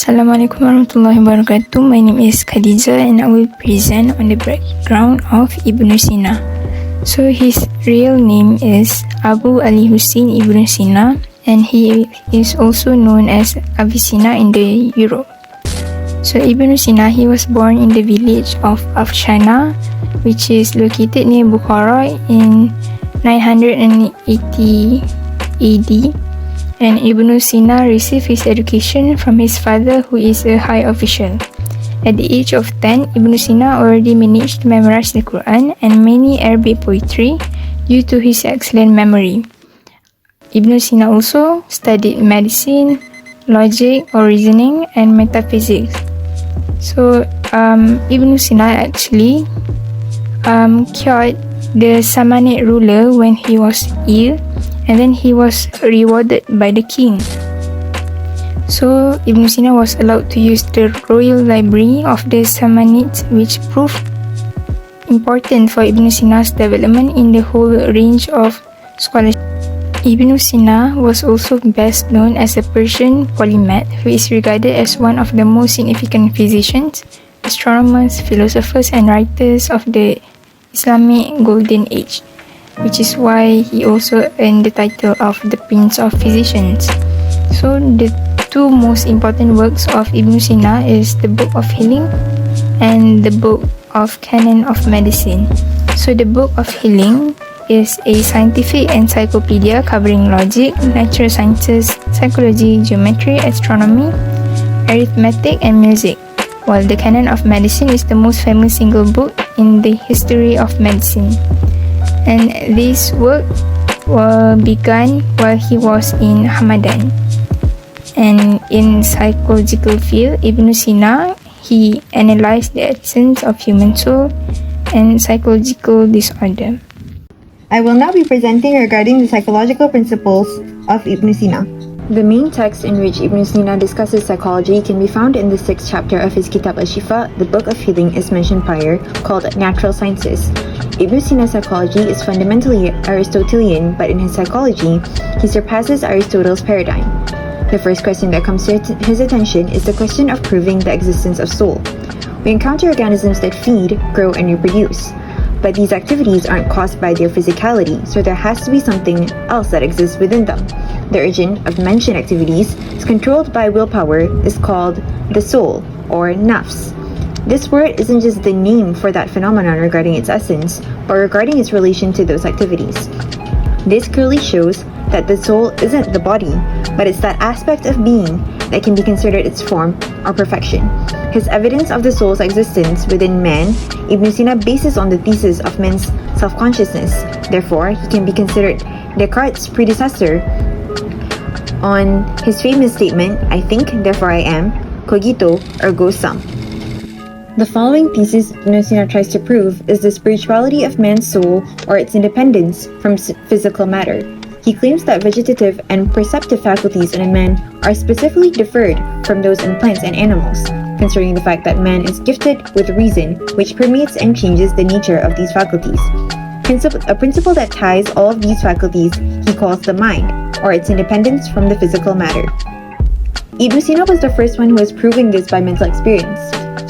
Assalamualaikum warahmatullahi wabarakatuh. My name is Khadija and I will present on the background of Ibn Sina. So his real name is Abu Ali Hussein Ibn Sina and he is also known as Avicenna in the Europe. So Ibn Sina, he was born in the village of Afshana, which is located near Bukhara in 980 AD. And Ibn Sina received his education from his father, who is a high official. At the age of 10, Ibn Sina already managed to memorize the Quran and many Arabic poetry due to his excellent memory. Ibn Sina also studied medicine, logic or reasoning, and metaphysics. So Ibn Sina actually cured the Samanid ruler when he was ill, and then he was rewarded by the king. So Ibn Sina was allowed to use the royal library of the Samanids, which proved important for Ibn Sina's development in the whole range of scholarship. Ibn Sina was also best known as a Persian polymath who is regarded as one of the most significant physicians, astronomers, philosophers and writers of the Islamic Golden Age, which is why he also earned the title of the Prince of Physicians. So the two most important works of Ibn Sina is the Book of Healing and the Book of Canon of Medicine. So the Book of Healing is a scientific encyclopedia covering logic, natural sciences, psychology, geometry, astronomy, arithmetic and music, while the Canon of Medicine is the most famous single book in the history of medicine. And this work began while he was in Hamadan. And in psychological field, Ibn Sina, he analyzed the essence of human soul and psychological disorder. I will now be presenting regarding the psychological principles of Ibn Sina. The main text in which Ibn Sina discusses psychology can be found in the 6th chapter of his Kitab al-Shifa. The Book of Healing is mentioned prior, called Natural Sciences. Ibn Sina's psychology is fundamentally Aristotelian, but in his psychology, he surpasses Aristotle's paradigm. The first question that comes to his attention is the question of proving the existence of soul. We encounter organisms that feed, grow, and reproduce, but these activities aren't caused by their physicality, so there has to be something else that exists within them. The origin of mentioned activities is controlled by willpower, is called the soul, or nafs. This word isn't just the name for that phenomenon regarding its essence, but regarding its relation to those activities. This clearly shows that the soul isn't the body, but it's that aspect of being that can be considered its form or perfection. His evidence of the soul's existence within man, Ibn Sina bases on the thesis of man's self-consciousness. Therefore, he can be considered Descartes' predecessor on his famous statement, I think, therefore I am, cogito ergo sum. The following thesis Ibn Sina tries to prove is the spirituality of man's soul or its independence from physical matter. He claims that vegetative and perceptive faculties in a man are specifically differed from those in plants and animals, concerning the fact that man is gifted with reason, which permeates and changes the nature of these faculties. A principle that ties all of these faculties he calls the mind, or its independence from the physical matter. Ibn Sina was the first one who was proving this by mental experience.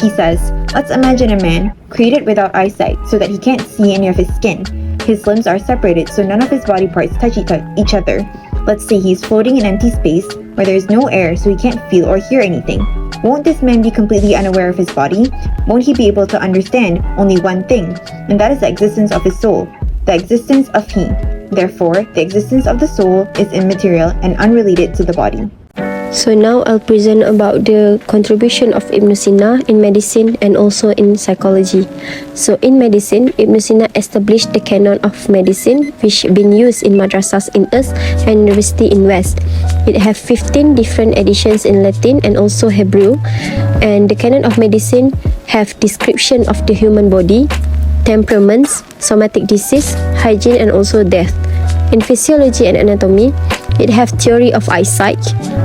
He says, let's imagine a man created without eyesight so that he can't see any of his skin. His limbs are separated so none of his body parts touch each other. Let's say he's floating in empty space where there is no air so he can't feel or hear anything. Won't this man be completely unaware of his body? Won't he be able to understand only one thing, and that is the existence of his soul, the existence of he. Therefore, the existence of the soul is immaterial and unrelated to the body. So now I'll present about the contribution of Ibn Sina in medicine and also in psychology. So in medicine, Ibn Sina established the canon of medicine, which been used in madrasas in East and university in West. It have 15 different editions in Latin and also Hebrew. And the canon of medicine have description of the human body, temperaments, somatic disease, hygiene and also death. In physiology and anatomy, it have theory of eyesight,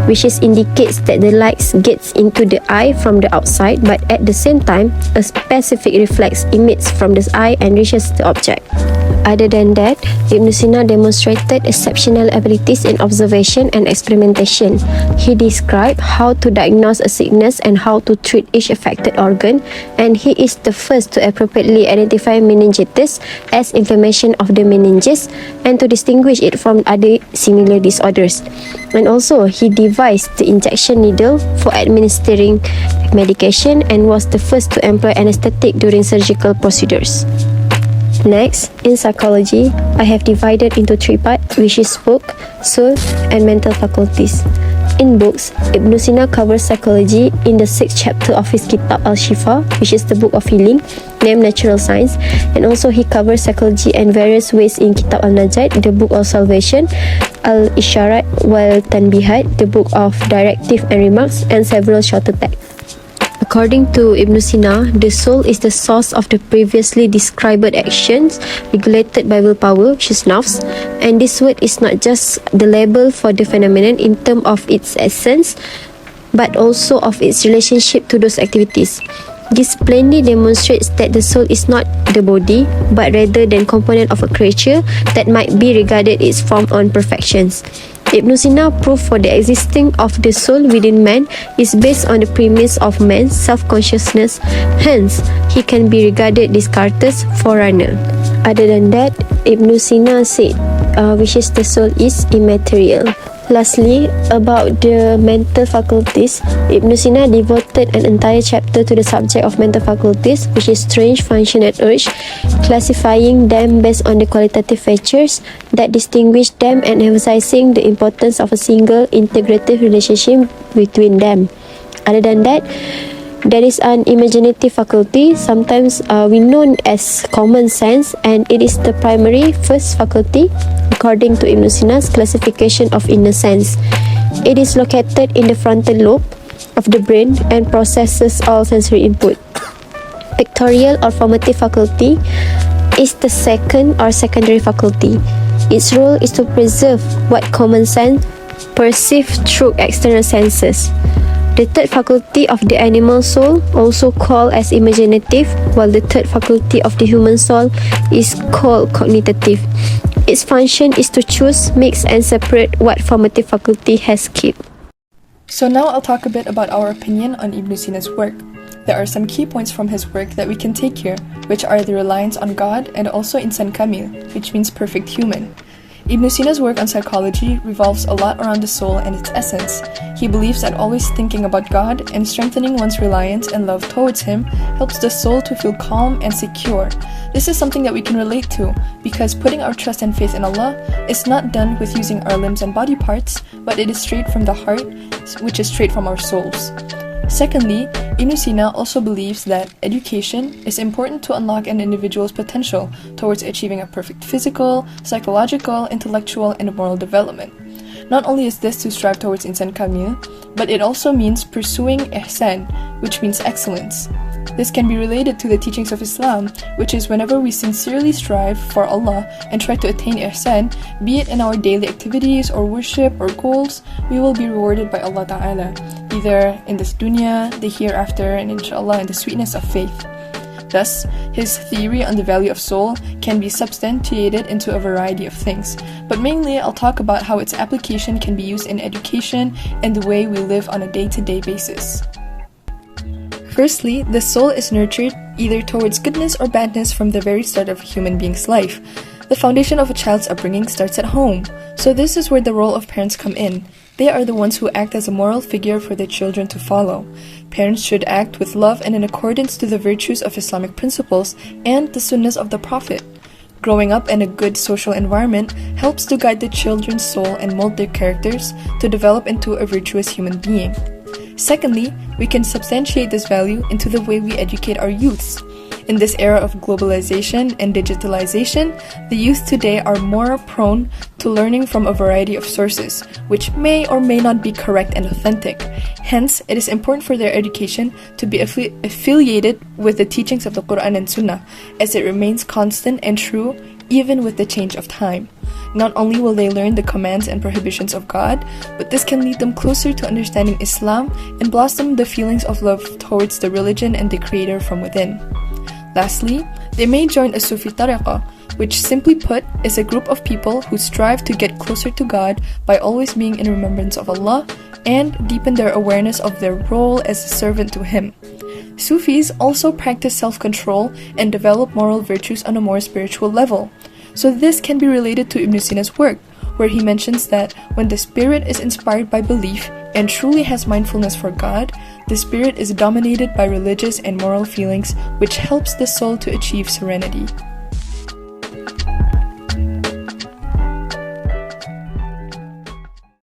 which indicates that the light gets into the eye from the outside, but at the same time, a specific reflex emits from the eye and reaches the object. Other than that, Ibn Sina demonstrated exceptional abilities in observation and experimentation. He described how to diagnose a sickness and how to treat each affected organ, and he is the first to appropriately identify meningitis as inflammation of the meninges and to distinguish it from other similar disorders. And also, he devised the injection needle for administering medication and was the first to employ anesthetic during surgical procedures. Next, in psychology, I have divided into three parts, which is book, soul, and mental faculties. In books, Ibn Sina covers psychology in the 6th chapter of his Kitab Al-Shifa, which is the book of healing, named Natural Science, and also he covers psychology and various ways in Kitab Al-Najat, the book of salvation, Al-Isharat wal Tanbihat, the book of directive and remarks, and several shorter texts. According to Ibn Sina, the soul is the source of the previously described actions regulated by willpower, which is nafs, and this word is not just the label for the phenomenon in terms of its essence, but also of its relationship to those activities. This plainly demonstrates that the soul is not the body, but rather than component of a creature that might be regarded its form or perfections. Ibn Sina proof for the existing of the soul within man is based on the premise of man's self-consciousness, hence he can be regarded Descartes' forerunner. Other than that, Ibn Sina said, which is the soul is immaterial. Lastly, about the mental faculties, Ibn Sina devoted an entire chapter to the subject of mental faculties, which is strange function and urge, classifying them based on the qualitative features that distinguish them and emphasizing the importance of a single integrative relationship between them. Other than that, there is an imaginative faculty, sometimes we known as common sense, and it is the primary first faculty according to Ibn Sina's classification of inner sense. It is located in the frontal lobe of the brain and processes all sensory input. Pictorial or formative faculty is the second or secondary faculty. Its role is to preserve what common sense perceives through external senses. The third faculty of the animal soul, also called as imaginative, while the third faculty of the human soul is called cognitive. Its function is to choose, mix, and separate what formative faculty has kept. So now I'll talk a bit about our opinion on Ibn Sina's work. There are some key points from his work that we can take here, which are the reliance on God and also insan kamil, which means perfect human. Ibn Sina's work on psychology revolves a lot around the soul and its essence. He believes that always thinking about God and strengthening one's reliance and love towards Him helps the soul to feel calm and secure. This is something that we can relate to, because putting our trust and faith in Allah is not done with using our limbs and body parts, but it is straight from the heart, which is straight from our souls. Secondly, Ibn Sina also believes that education is important to unlock an individual's potential towards achieving a perfect physical, psychological, intellectual, and moral development. Not only is this to strive towards insan kamil, but it also means pursuing ihsan, which means excellence. This can be related to the teachings of Islam, which is whenever we sincerely strive for Allah and try to attain ihsan, be it in our daily activities or worship or goals, we will be rewarded by Allah Ta'ala, either in this dunya, the hereafter, and inshallah in the sweetness of faith. Thus, his theory on the value of soul can be substantiated into a variety of things, but mainly I'll talk about how its application can be used in education and the way we live on a day-to-day basis. Firstly, the soul is nurtured either towards goodness or badness from the very start of a human being's life. The foundation of a child's upbringing starts at home, so this is where the role of parents come in. They are the ones who act as a moral figure for their children to follow. Parents should act with love and in accordance to the virtues of Islamic principles and the sunnahs of the Prophet. Growing up in a good social environment helps to guide the children's soul and mold their characters to develop into a virtuous human being. Secondly, we can substantiate this value into the way we educate our youths. In this era of globalization and digitalization, the youth today are more prone to learning from a variety of sources, which may or may not be correct and authentic. Hence, it is important for their education to be affiliated with the teachings of the Quran and Sunnah, as it remains constant and true even with the change of time. Not only will they learn the commands and prohibitions of God, but this can lead them closer to understanding Islam and blossom the feelings of love towards the religion and the Creator from within. Lastly, They may join a Sufi tariqah, which simply put is a group of people who strive to get closer to God by always being in remembrance of Allah and deepen their awareness of their role as a servant to Him. Sufis also practice self-control and develop moral virtues on a more spiritual level. So this can be related to Ibn Sina's work, where he mentions that when the spirit is inspired by belief and truly has mindfulness for God, the spirit is dominated by religious and moral feelings, which helps the soul to achieve serenity.